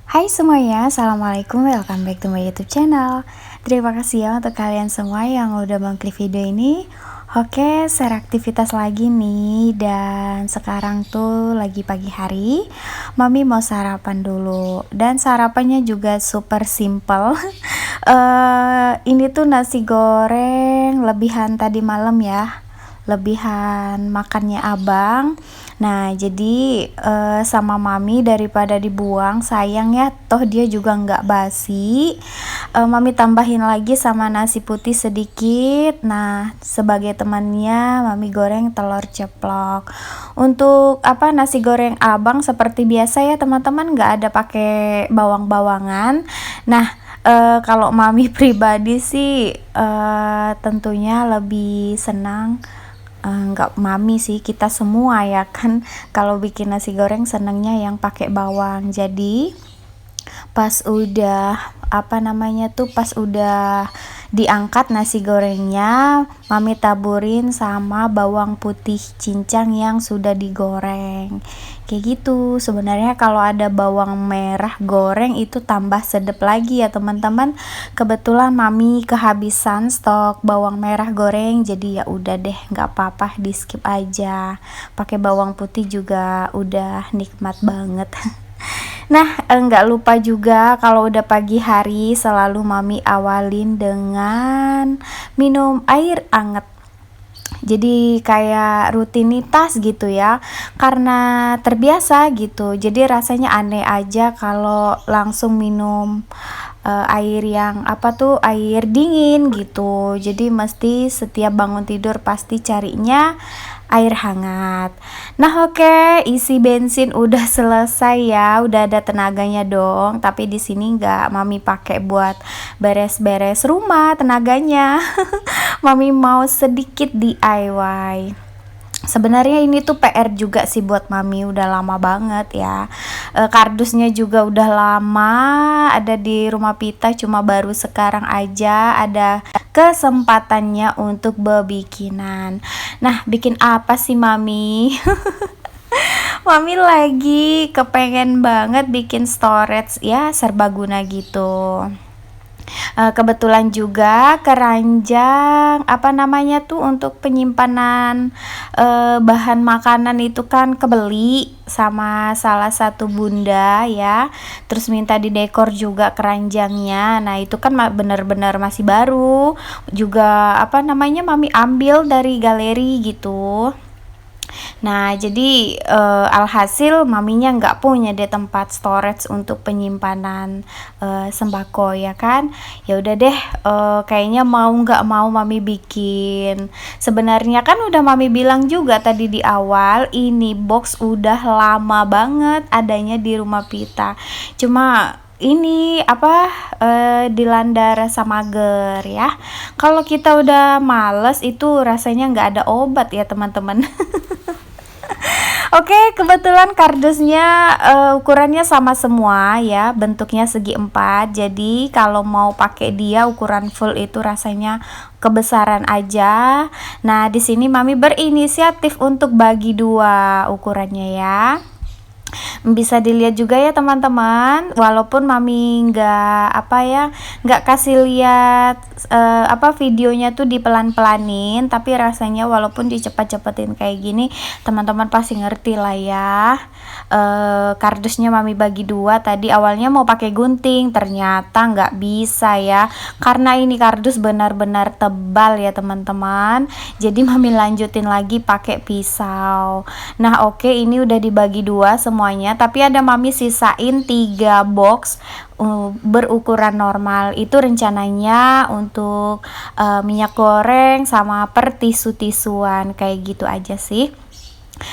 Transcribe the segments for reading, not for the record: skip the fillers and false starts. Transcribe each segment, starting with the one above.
Hai semuanya, Assalamualaikum, welcome back to my YouTube channel. Terima kasih ya untuk kalian semua yang udah mengklik video ini. Oke, share aktivitas lagi nih. Dan sekarang tuh lagi pagi hari, Mami mau sarapan dulu. Dan sarapannya juga super simple. Ini tuh nasi goreng lebihan tadi malam ya, lebihan makannya abang. Nah jadi sama mami daripada dibuang, sayang ya, toh dia juga nggak basi. Mami tambahin lagi sama nasi putih sedikit. Nah sebagai temannya mami goreng telur ceplok. Untuk nasi goreng abang seperti biasa ya teman-teman, nggak ada pakai bawang-bawangan. Nah kalau mami pribadi sih tentunya lebih senang, nggak mami sih, kita semua ya kan, kalau bikin nasi goreng senengnya yang pakai bawang. Jadi pas udah pas udah diangkat nasi gorengnya, mami taburin sama bawang putih cincang yang sudah digoreng kayak gitu. Sebenarnya kalau ada bawang merah goreng itu tambah sedap lagi ya teman-teman. Kebetulan mami kehabisan stok bawang merah goreng, jadi ya udah deh, nggak apa-apa, di skip aja, pakai bawang putih juga udah nikmat banget. Nah, nggak lupa juga kalau udah pagi hari selalu mami awalin dengan minum air anget. Jadi kayak rutinitas gitu ya, karena terbiasa gitu. Jadi rasanya aneh aja kalau langsung minum air yang air dingin gitu. Jadi mesti setiap bangun tidur pasti carinya air hangat. Nah oke, isi bensin udah selesai ya, udah ada tenaganya dong. Tapi di sini nggak mami pakai buat beres-beres rumah tenaganya. Mami mau sedikit DIY. Sebenarnya ini tuh PR juga sih buat mami, udah lama banget ya. Kardusnya juga udah lama ada di rumah Pita, cuma baru sekarang aja ada kesempatannya untuk bebikinan. Nah, bikin apa sih mami? Mami lagi kepengen banget bikin storage ya, serbaguna gitu. Kebetulan juga keranjang untuk penyimpanan bahan makanan itu kan kebeli sama salah satu bunda ya, terus minta didekor juga keranjangnya. Nah itu kan bener-bener masih baru juga, mami ambil dari galeri gitu. Nah jadi alhasil maminya nggak punya deh tempat storage untuk penyimpanan sembako ya kan. Ya udah deh, kayaknya mau nggak mau mami bikin. Sebenarnya kan udah mami bilang juga tadi di awal, ini box udah lama banget adanya di rumah Pita. Cuma ini dilanda rasa mager ya. Kalau kita udah males itu rasanya nggak ada obat ya teman-teman. Oke, kebetulan kardusnya ukurannya sama semua ya, bentuknya segi 4. Jadi kalau mau pakai dia ukuran full itu rasanya kebesaran aja. Nah, di sini mami berinisiatif untuk bagi 2 ukurannya ya. Bisa dilihat juga ya teman-teman, walaupun mami nggak kasih lihat videonya tuh dipelan-pelanin, tapi rasanya walaupun dicepet-cepetin kayak gini teman-teman pasti ngerti lah ya. Kardusnya mami bagi 2, tadi awalnya mau pakai gunting, ternyata nggak bisa ya, karena ini kardus benar-benar tebal ya teman-teman. Jadi mami lanjutin lagi pakai pisau. Nah oke, ini udah dibagi 2 semuanya, tapi ada mami sisain 3 box berukuran normal. Itu rencananya untuk minyak goreng sama per tisu-tisuan kayak gitu aja sih.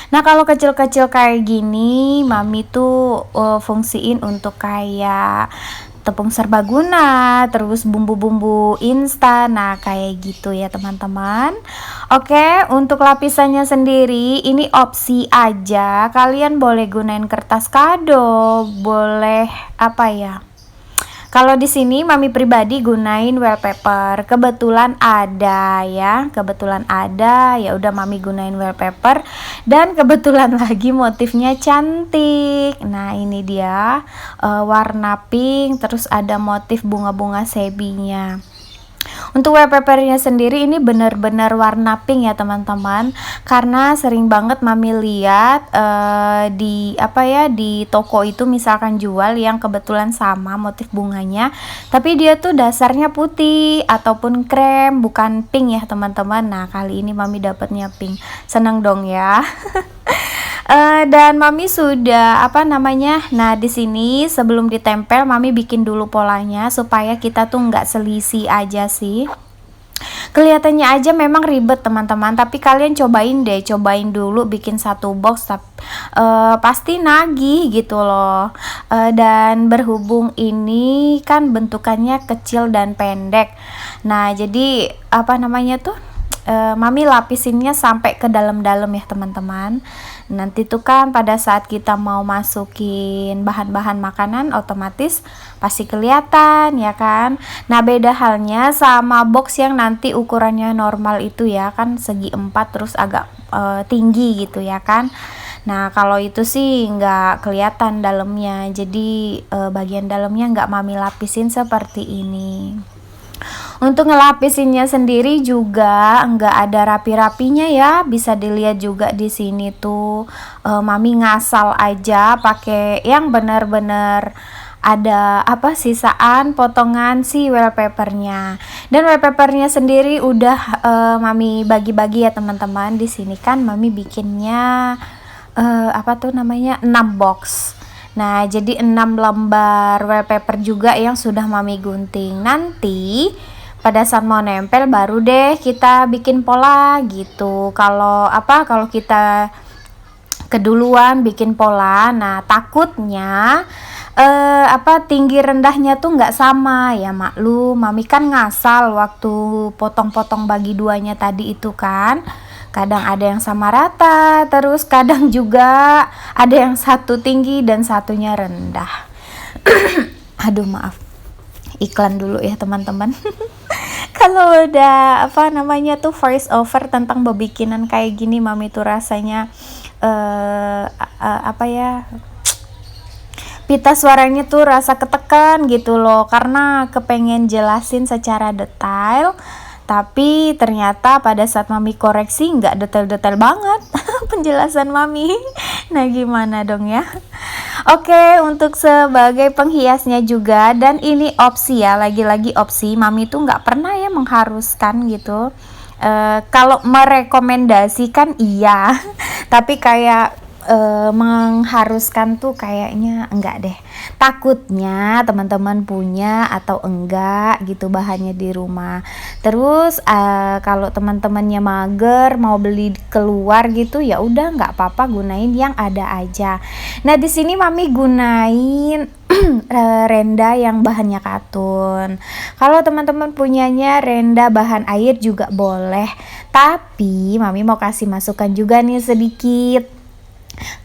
Nah kalau kecil-kecil kayak gini mami tuh fungsiin untuk kayak tepung serbaguna, terus bumbu-bumbu instan, nah kayak gitu ya teman-teman. Oke, untuk lapisannya sendiri ini opsi aja, kalian boleh gunain kertas kado, boleh Kalau di sini mami pribadi gunain wallpaper. Kebetulan ada ya, ya udah mami gunain wallpaper dan kebetulan lagi motifnya cantik. Nah, ini dia warna pink, terus ada motif bunga-bunga sebinya. Untuk wallpapernya sendiri ini benar-benar warna pink ya teman-teman, karena sering banget mami lihat di toko itu misalkan jual yang kebetulan sama motif bunganya, tapi dia tuh dasarnya putih ataupun krem, bukan pink ya teman-teman. Nah, kali ini mami dapatnya pink, seneng dong ya. Dan mami sudah nah di sini sebelum ditempel mami bikin dulu polanya supaya kita tuh nggak selisih aja sih. Kelihatannya aja memang ribet teman-teman, tapi kalian cobain dulu bikin satu box, pasti nagih gitu loh. Dan berhubung ini kan bentukannya kecil dan pendek, nah jadi mami lapisinnya sampai ke dalam-dalam ya teman-teman. Nanti tuh kan pada saat kita mau masukin bahan-bahan makanan otomatis pasti kelihatan ya kan. Nah, beda halnya sama box yang nanti ukurannya normal itu ya kan, segi 4 terus agak tinggi gitu ya kan. Nah, kalau itu sih nggak kelihatan dalamnya, jadi bagian dalamnya nggak mami lapisin seperti ini. Untuk ngelapisinnya sendiri juga nggak ada rapi-rapinya ya, bisa dilihat juga di sini tuh mami ngasal aja pakai yang bener-bener ada sisaan potongan si wallpapernya. Dan wallpapernya sendiri udah mami bagi-bagi ya teman-teman. Di sini kan mami bikinnya 6 box. Nah, jadi 6 lembar wallpaper juga yang sudah mami gunting. Nanti pada saat mau nempel baru deh kita bikin pola gitu. Kalau kita keduluan bikin pola, nah takutnya tinggi rendahnya tuh nggak sama ya, maklum mami kan ngasal waktu potong-potong bagi duanya tadi itu kan. Kadang ada yang sama rata, terus kadang juga ada yang satu tinggi dan satunya rendah. Aduh, maaf, iklan dulu ya teman-teman. Kalau udah voice over tentang bebikinan kayak gini, mami tuh rasanya pita suaranya tuh rasa ketekan gitu loh, karena kepengen jelasin secara detail, tapi ternyata pada saat mami koreksi nggak detail-detail banget penjelasan mami. Nah, gimana dong ya. Oke, untuk sebagai penghiasnya juga, dan ini opsi ya, lagi-lagi opsi, mami tuh nggak pernah ya mengharuskan gitu. Kalau merekomendasikan iya, tapi kayak mengharuskan tuh kayaknya enggak deh. Takutnya teman-teman punya atau enggak gitu bahannya di rumah. Terus kalau teman-temannya mager mau beli keluar gitu, ya udah nggak apa-apa, gunain yang ada aja. Nah, di sini mami gunain renda yang bahannya katun. Kalau teman-teman punyanya renda bahan air juga boleh, tapi mami mau kasih masukan juga nih sedikit.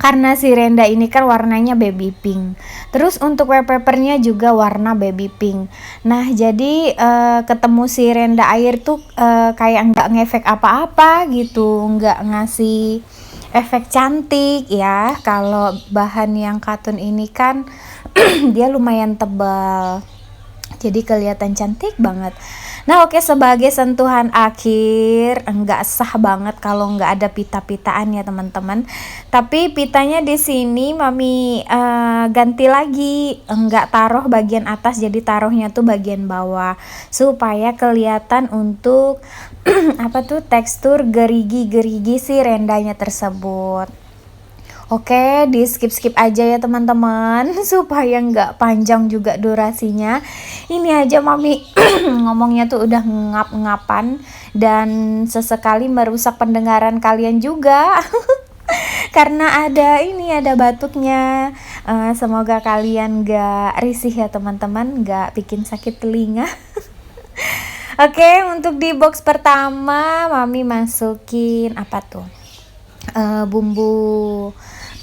Karena si renda ini kan warnanya baby pink, terus untuk wallpapernya juga warna baby pink. Nah, jadi ketemu si renda air tuh kayak nggak ngefek apa-apa gitu, nggak ngasih efek cantik ya. Kalau bahan yang katun ini kan dia lumayan tebal, jadi kelihatan cantik banget. Nah, oke, sebagai sentuhan akhir, enggak sah banget kalau enggak ada pita-pitaan ya teman-teman. Tapi pitanya di sini mami ganti lagi, enggak taruh bagian atas, jadi taruhnya tuh bagian bawah supaya kelihatan untuk tekstur gerigi-gerigi si rendanya tersebut. Oke, di skip aja ya teman-teman supaya nggak panjang juga durasinya. Ini aja mami ngomongnya tuh udah ngap-ngapan dan sesekali merusak pendengaran kalian juga. Karena ada batuknya. Semoga kalian nggak risih ya teman-teman, nggak bikin sakit telinga. Oke, untuk di box pertama mami masukin bumbu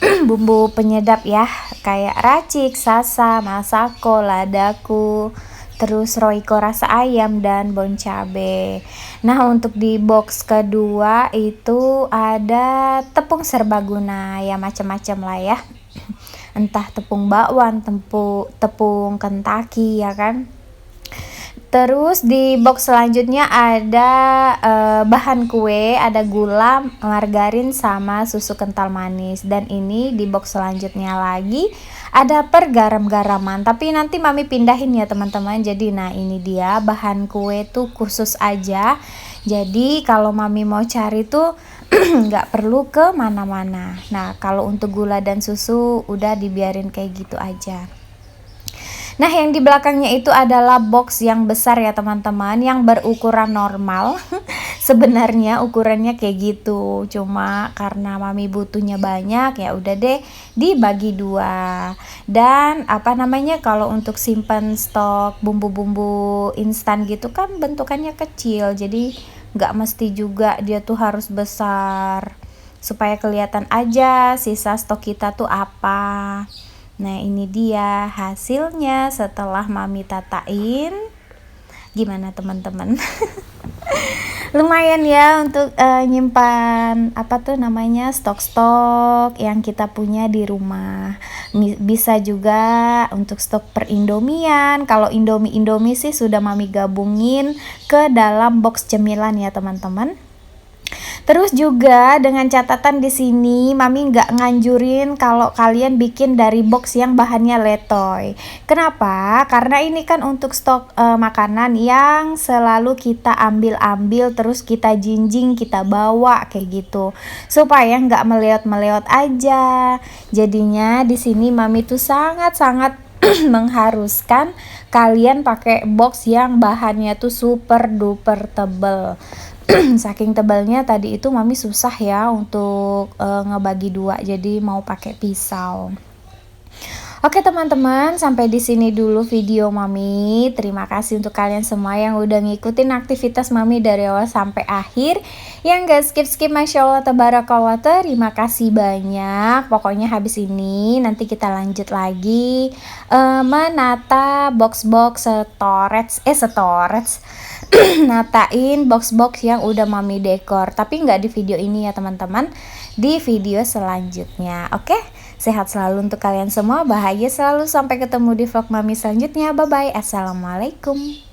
bumbu penyedap ya, kayak racik, sasa, masako, ladaku, terus roiko rasa ayam dan bon cabe. Nah, untuk di box kedua itu ada tepung serbaguna ya, macam-macam lah ya. Entah tepung bakwan, tepung Kentucky ya kan. Terus di box selanjutnya ada bahan kue, ada gula, margarin sama susu kental manis. Dan ini di box selanjutnya lagi ada garam-garaman. Tapi nanti mami pindahin ya teman-teman. Jadi nah ini dia bahan kue tuh khusus aja. Jadi kalau mami mau cari tuh nggak perlu ke mana-mana. Nah kalau untuk gula dan susu udah dibiarin kayak gitu aja. Nah, yang di belakangnya itu adalah box yang besar ya teman-teman, yang berukuran normal. Sebenarnya ukurannya kayak gitu, cuma karena mami butuhnya banyak ya udah deh dibagi dua. Dan apa namanya, kalau untuk simpan stok bumbu-bumbu instan gitu kan bentukannya kecil, jadi nggak mesti juga dia tuh harus besar, supaya kelihatan aja sisa stok kita tuh apa. Nah ini dia hasilnya setelah mami tatain. Gimana teman-teman? Lumayan ya untuk nyimpan apa tuh namanya, stok-stok yang kita punya di rumah. Bisa juga untuk stok per Indomian. Kalau Indomie sih sudah mami gabungin ke dalam box cemilan ya teman-teman. Terus juga dengan catatan di sini mami nggak nganjurin kalau kalian bikin dari box yang bahannya letoy. Kenapa? Karena ini kan untuk stok makanan yang selalu kita ambil terus kita jinjing, kita bawa kayak gitu. Supaya nggak meleot-meleot aja. Jadinya di sini mami tuh sangat-sangat mengharuskan kalian pakai box yang bahannya tuh super duper tebel. Saking tebalnya tadi itu mami susah ya untuk ngebagi dua, jadi mau pakai pisau. Oke teman-teman, sampai di sini dulu video mami. Terima kasih untuk kalian semua yang udah ngikutin aktivitas mami dari awal sampai akhir. Yang gak skip-skip, Masya Allah tabarakallah, terima kasih banyak. Pokoknya habis ini nanti kita lanjut lagi menata box-box storage natain box-box yang udah mami dekor. Tapi nggak di video ini ya teman-teman, di video selanjutnya. Oke, sehat selalu untuk kalian semua, bahagia selalu, sampai ketemu di vlog mami selanjutnya. Bye bye, assalamualaikum.